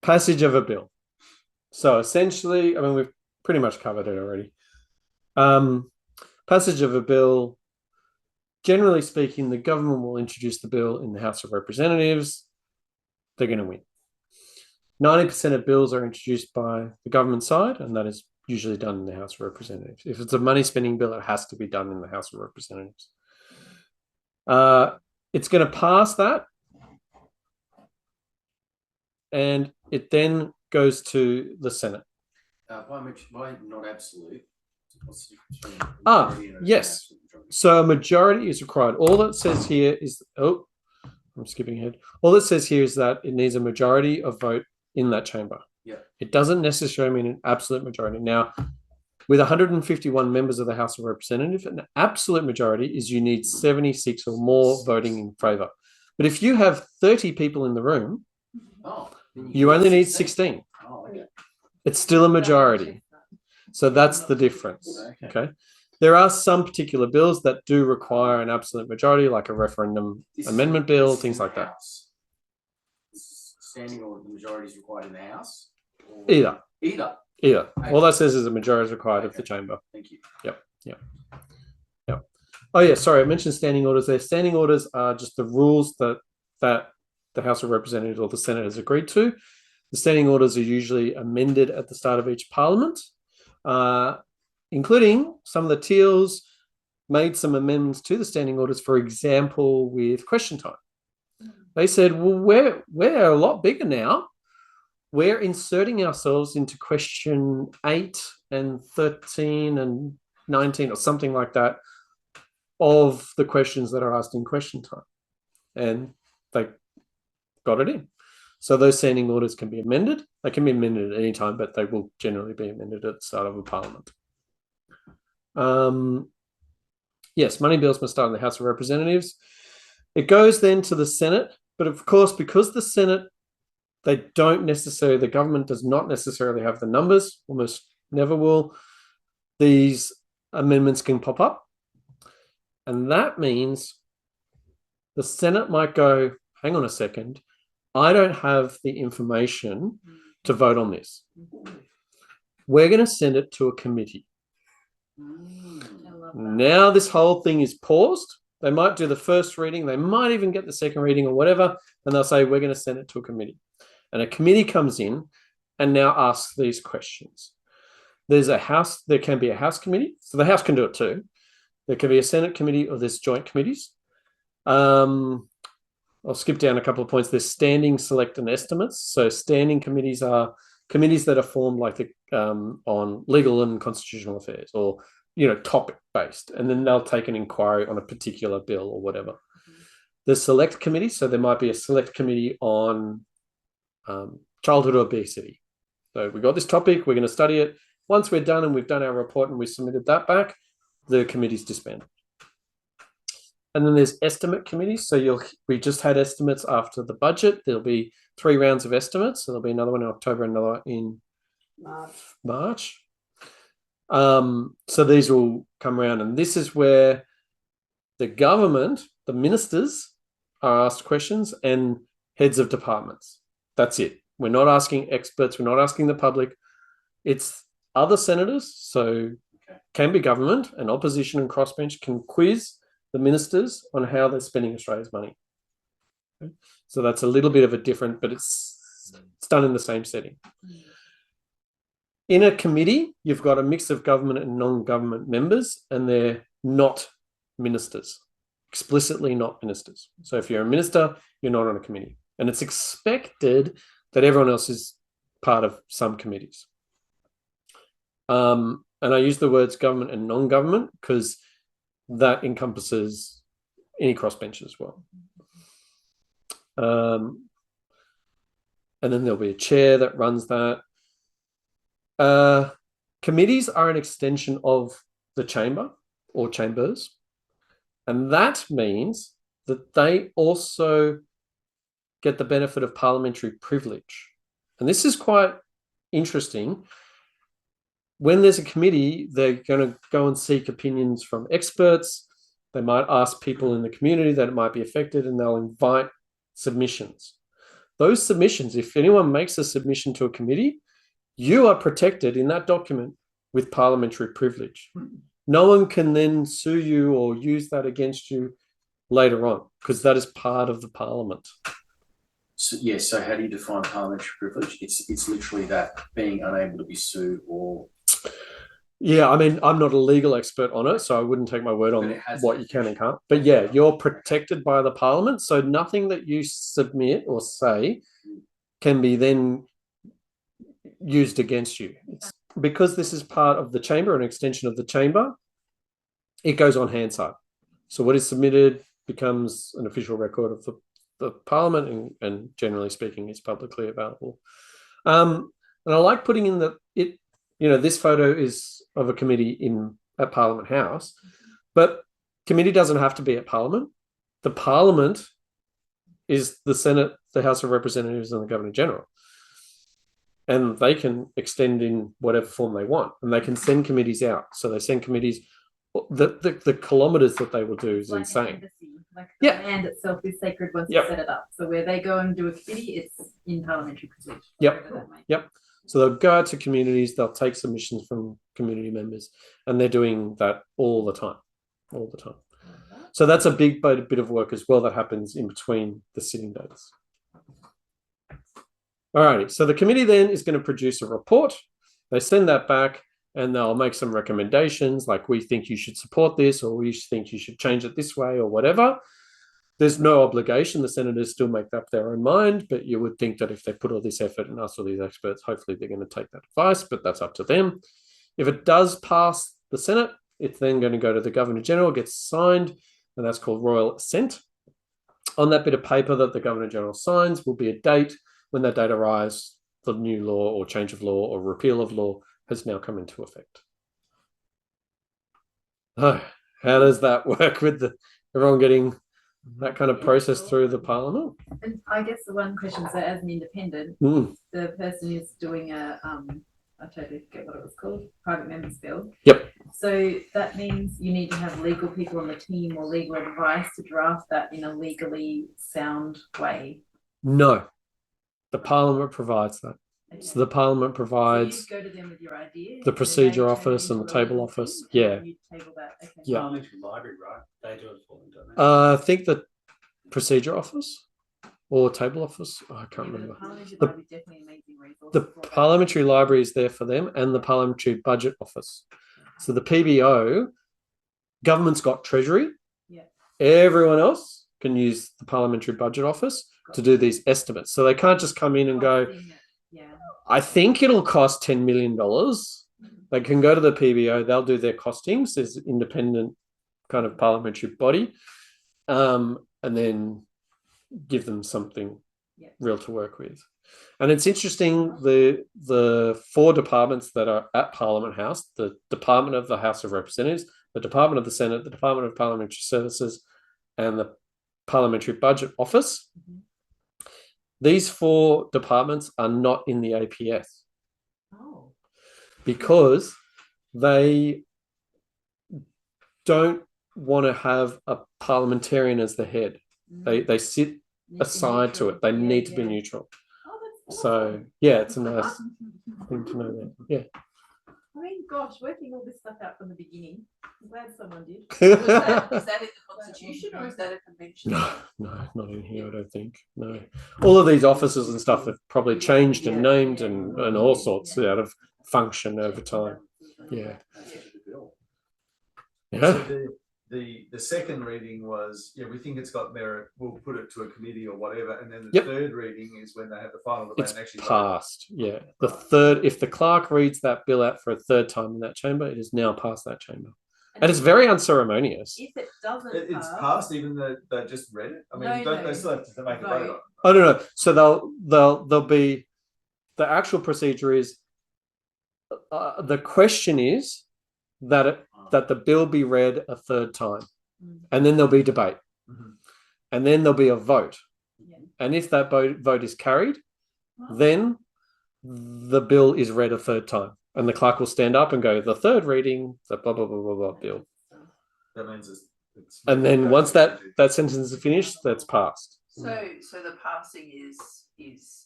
Passage of a bill. So essentially, I mean, we've pretty much covered it already. Passage of a bill, generally speaking, the government will introduce the bill in the House of Representatives. They're going to win. 90% of bills are introduced by the government side, and that is usually done in the House of Representatives. If it's a money spending bill, it has to be done in the House of Representatives. It's going to pass that, and it then goes to the Senate. Why not absolute? What's the difference? Yes. So a majority is required. All that says here is, I'm skipping ahead. All it says here is that it needs a majority of vote in that chamber. Yeah. It doesn't necessarily mean an absolute majority. Now, with 151 members of the House of Representatives, an absolute majority is you need 76 or more voting in favour. But if you have 30 people in the room, you only need 16. Okay. It's still a majority. So that's the difference. Okay. There are some particular bills that do require an absolute majority, like a referendum amendment bill, things like that. Standing or the majority is required in the House? Either. Okay. All that says is a majority is required of the chamber. Thank you. Yep. Oh yeah, sorry, I mentioned standing orders there. Standing orders are just the rules that the House of Representatives or the Senate has agreed to. The standing orders are usually amended at the start of each parliament, including some of the Teals made some amendments to the standing orders, for example, with question time. They said, well, we're a lot bigger now. We're inserting ourselves into question 8 and 13 and 19 or something like that of the questions that are asked in question time. And they got it in. So those standing orders can be amended. They can be amended at any time, but they will generally be amended at the start of a parliament. Yes, money bills must start in the House of Representatives. It goes then to the Senate. But of course, because the Senate, the government does not necessarily have the numbers, almost never will, these amendments can pop up. And that means the Senate might go, hang on a second, I don't have the information to vote on this. We're going to send it to a committee. Now this whole thing is paused. They might do the first reading. They might even get the second reading or whatever. And they'll say, we're going to send it to a committee. And a committee comes in and now asks these questions. There can be a House committee. So the House can do it too. There can be a Senate committee or there's joint committees. I'll skip down a couple of points. There's standing, select, and estimates. So standing committees are committees that are formed like on legal and constitutional affairs or, topic based. And then they'll take an inquiry on a particular bill or whatever. There's select committees. So there might be a select committee on childhood obesity. So we got this topic. We're going to study it. Once we're done and we've done our report and we submitted that back, the committee's disbanded. And then there's estimate committees. So we just had estimates after the budget. There'll be 3 rounds of estimates. So there'll be another one in October, another in March. So these will come around. And this is where the government, the ministers, are asked questions and heads of departments. That's it. We're not asking experts. We're not asking the public. It's other senators. So can be government and opposition and crossbench can quiz the ministers on how they're spending Australia's money. Okay. So that's a little bit of a different, but it's done in the same setting. In a committee, you've got a mix of government and non-government members, and they're not ministers, explicitly not ministers. So if you're a minister, you're not on a committee. And it's expected that everyone else is part of some committees. And I use the words government and non-government because that encompasses any crossbench as well. And then there'll be a chair that runs that. Committees are an extension of the chamber or chambers. And that means that they also get the benefit of parliamentary privilege. And this is quite interesting. When there's a committee, they're going to go and seek opinions from experts. They might ask people in the community that it might be affected, and they'll invite submissions. those submissions, if anyone makes a submission to a committee, you are protected in that document with parliamentary privilege. No one can then sue you or use that against you later on, because that is part of the parliament. So, yeah, so how do you define parliamentary privilege? It's literally that, being unable to be sued or... Yeah, I mean, I'm not a legal expert on it, so I wouldn't take my word But on it has what a you can and definition. can't. But yeah, you're protected by the parliament, so nothing that you submit or say can be then used against you. It's because this is part of the chamber, an extension of the chamber, it goes on Hansard. So what is submitted becomes an official record of the parliament, and generally speaking, is publicly available. And I like putting in that this photo is of a committee at Parliament House, but committee doesn't have to be at Parliament. The Parliament is the Senate, the House of Representatives, and the Governor General. And they can extend in whatever form they want, and they can send committees out. So they send committees, the kilometers that they will do is like insane. Embassy, like the Yeah. land itself is sacred once Yep. you set it up. So where they go and do a committee, it's in parliamentary privilege. Yep. whatever that might Yep. So they'll go out to communities, they'll take submissions from community members, and they're doing that all the time. So that's a big bit of work as well that happens in between the sitting dates. Alrighty, so the committee then is going to produce a report. They send that back and they'll make some recommendations, like we think you should support this, or we think you should change it this way, or whatever. There's no obligation. The senators still make up their own mind, but you would think that if they put all this effort and ask all these experts, hopefully they're going to take that advice, but that's up to them. If it does pass the Senate, it's then going to go to the Governor General, gets signed, and that's called royal assent. On that bit of paper that the Governor General signs will be a date. When that date arrives, the new law or change of law or repeal of law has now come into effect. Oh, how does that work with everyone getting that kind of process through the parliament? And I guess the one question, so as an independent, the person is doing I totally forget what it was called, private members bill. Yep. So that means you need to have legal people on the team or legal advice to draft that in a legally sound way. No, the parliament provides that. Okay. So the parliament provides so you go to them with your idea, the procedure office and the table office. Yeah. You table that. Okay. Yeah. Parliamentary library, right? They do it for them, don't they? I think the procedure office or table office. Oh, I can't remember. The parliamentary The- library is definitely an amazing resource. The for that. parliamentary library is there for them, and the parliamentary budget office. So the PBO, government's got treasury. Yeah. Everyone else can use the parliamentary budget office to do these estimates. So they can't just come in and go, Yeah. I think it'll cost $10 million. They can go to the PBO, they'll do their costings as an independent kind of parliamentary body, and then give them something real to work with. And it's interesting, the four departments that are at Parliament House, the Department of the House of Representatives, the Department of the Senate, the Department of Parliamentary Services, and the Parliamentary Budget Office. These four departments are not in the APS Oh. because they don't want to have a parliamentarian as the head. They sit aside to it. They need to be neutral. Oh, that's So awesome. yeah, it's a nice thing to know that. Yeah. I mean, gosh, working all this stuff out from the beginning. I'm glad someone did. Is that in the Constitution or is that a convention? No, not in here, I don't think. No. All of these offices and stuff have probably changed and named and all sorts out of function over time. Yeah. Yeah. So the second reading was, we think it's got merit, we'll put it to a committee or whatever, and then the third reading is when they have the final debate It's and actually vote. passed. Yeah. The third, if the clerk reads that bill out for a third time in that chamber, it is now past that chamber. And it's very unceremonious. If it doesn't It's passed even though they just read it. I mean, No, they still have to make a vote on it. Oh no. So they'll be, the actual procedure is, the question is that the bill be read a third time, and then there'll be debate, and then there'll be a vote, and if that vote is carried, then the bill is read a third time, and the clerk will stand up and go, the third reading, the blah blah blah blah blah bill, That means and then once that sentence is finished, that's passed. So the passing is is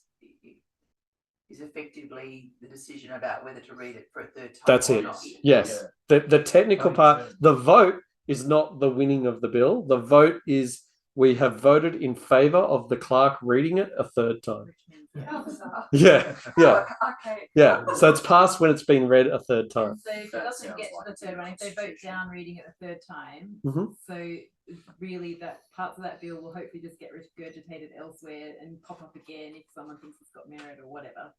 effectively the decision about whether to read it for a third time. That's or it. not. Yes. The technical part, 100%. the vote is not the winning of the bill. The vote is we have voted in favour of the clerk reading it a third time. Which means How bizarre. Yeah, yeah, Okay. yeah. So it's passed when it's been read a third time. And so if it That doesn't sounds get to like the it's in third the one, if they vote Constitution. down reading it the third time, Mhm. so really that parts of that bill will hopefully just get regurgitated elsewhere and pop up again if someone thinks it's got merit or whatever.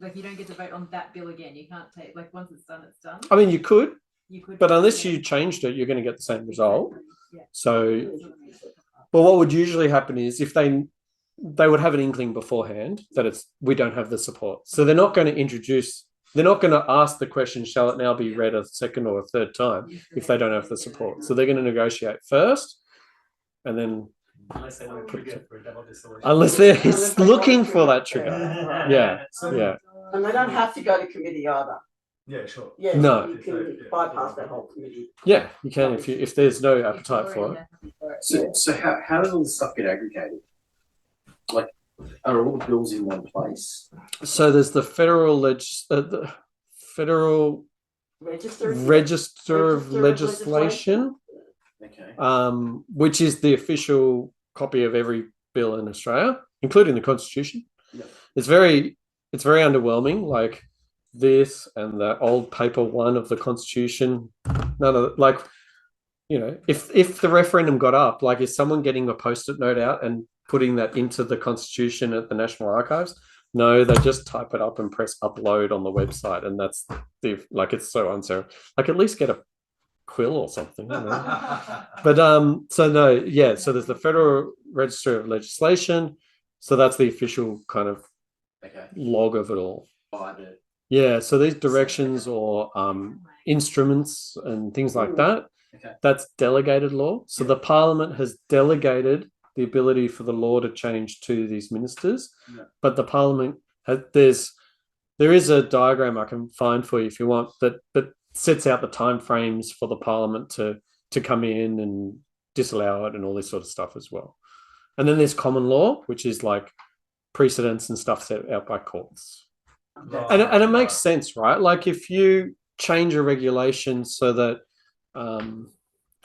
Like you don't get to vote on that bill again. You can't take like once it's done, it's done. I mean, you could, You could, but unless yeah. you changed it, you're going to get the same result. Yeah. So, That's what I mean. but what would usually happen is if they would have an inkling beforehand that we don't have the support, so they're not going to introduce. They're not going to ask the question, shall it now be read a second or a third time if they don't have the support. So they're going to negotiate first and then Unless they want to trigger for a double dissolution. unless they're Unless they looking want for to. that trigger. Yeah, So- yeah. And they don't have to go to committee either. Yeah, sure. Yeah, No. you can bypass that whole committee. Yeah, you can if there's no appetite for it. So how does all this stuff get aggregated? Like, are all the bills in one place? So there's the federal the federal Register. register of Register of legislation, Okay. which is the official copy of every bill in Australia, including the Constitution. Yeah. It's very underwhelming. Like this and the old paper one of the Constitution. None of like, you know, if the referendum got up, like, is someone getting a post-it note out and putting that into the Constitution at the National Archives? No, they just type it up and press upload on the website, and that's it's so uncertain. Like, at least get a quill or something. You know? But so no, yeah. So there's the Federal Register of Legislation. So that's the official kind of Okay. log of it all. By the Yeah. So these directions or instruments and things like that. Okay. That's delegated law. So the Parliament has delegated the ability for the law to change to these ministers, Yeah. but the Parliament there is a diagram I can find for you if you want that sets out the timeframes for the Parliament to come in and disallow it and all this sort of stuff as well. And then there's common law, which is like precedents and stuff set out by courts. And it makes sense, right? Like if you change a regulation so that I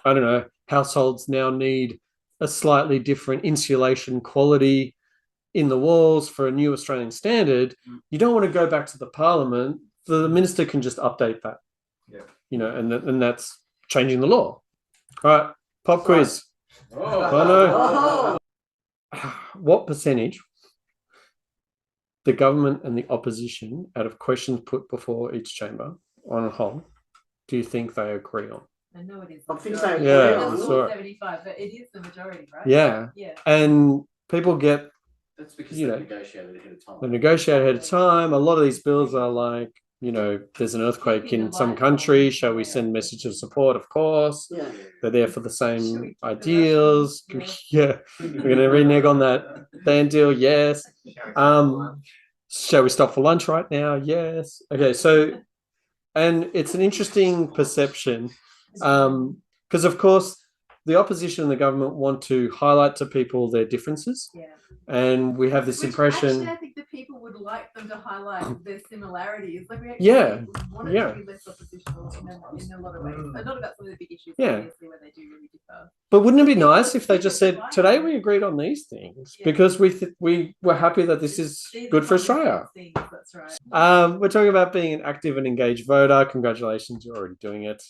don't know, households now need a slightly different insulation quality in the walls for a new Australian standard, you don't want to go back to the Parliament. The minister can just update that. Yeah. You know, and that's changing the law. All right, pop quiz. Oh, What percentage the government and the opposition, out of questions put before each chamber on a whole, do you think they agree on? I know it is. I think majority. so, Yeah, It doesn't so- look 75, but it is the majority, right? Yeah, Yeah. and people get that's because You they know, negotiated ahead of time. they negotiate ahead of time. A lot of these bills are like, you know, there's an earthquake in some country. Shall we send message of support? Of course. Yeah. They're there for the Should we same keep the ideals. Russians? Yeah, we're gonna renege on that band deal. Yes. Shall we stop for lunch right now? Yes. Okay. So, and it's an interesting perception, because of course the opposition and the government want to highlight to people their differences, Yeah. and we have this Which impression. Actually, I think that people would like them to highlight their similarities. Like we actually Yeah, want it yeah. to be less oppositional in a lot of ways. But not about some of the big issues, Yeah. obviously, where they do really differ. But wouldn't it be People nice if they just said, fine. "Today we agreed on these things Yeah. because we were happy that this is These are good for common Australia." sense things, that's right. We're talking about being an active and engaged voter. Congratulations, you're already doing it.